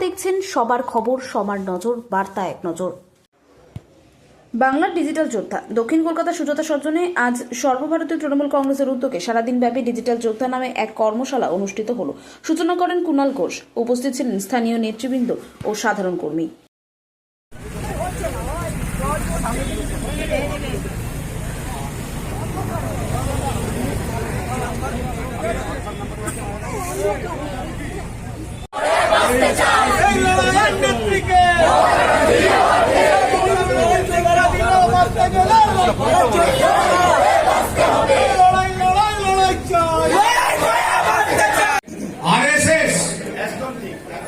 দেখছেন সবার খবর, সবার নজর, বার্তা এক নজর। বাংলার ডিজিটাল যোদ্ধা দক্ষিণ কলকাতা সুজাতা সজ্জনে আজ সর্বভারতীয় তৃণমূল কংগ্রেসের উদ্যোগে সারাদিনব্যাপী ডিজিটাল যোদ্ধা নামে এক কর্মশালা অনুষ্ঠিত হলো। সূচনা করেন কুণাল ঘোষ। উপস্থিত ছিলেন স্থানীয় নেতৃবৃন্দ ও সাধারণ কর্মী। আরএসএস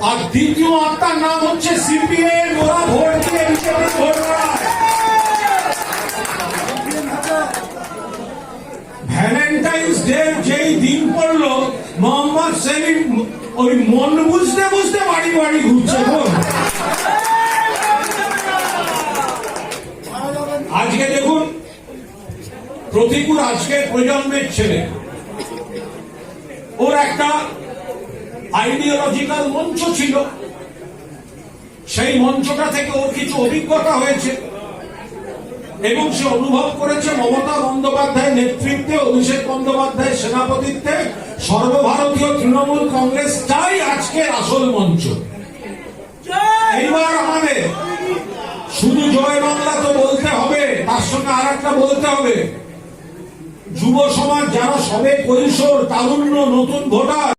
আর দ্বিতীয় আত্মার নাম হচ্ছে সিপিএম। ওরা ভোট দিয়ে হিসেবে ভোট করা। ভ্যালেন্টাইন্স ডে যেই দিন পড়লো, মোহাম্মদ সেলিম ওই মন বুঝতে বুঝতে বাড়ি বাড়ি ঘুরছে। আজকে দেখুন, প্রতিকূল আজকের প্রজন্মের ছেলে, ওর একটা আইডিওলজিক্যাল মঞ্চ ছিল। সেই মঞ্চটা থেকে ওর কিছু অভিজ্ঞতা হয়েছে এবং সে অনুভব করেছে মমতা বন্দ্যোপাধ্যায়ের নেতৃত্বে, অভিষেক বন্দ্যোপাধ্যায়ের সেনাপতিত্বে সর্বভারতীয় তৃণমূল কংগ্রেসটাই আজকের আসল মঞ্চ। এইবার আমাদের শুধু জয় বাংলা তো বলতে হবে, তার সঙ্গে আর একটা বলতে হবে, যুব সমাজ যারা সবে কৈশোর, তারুণ্য, নতুন ভোটার,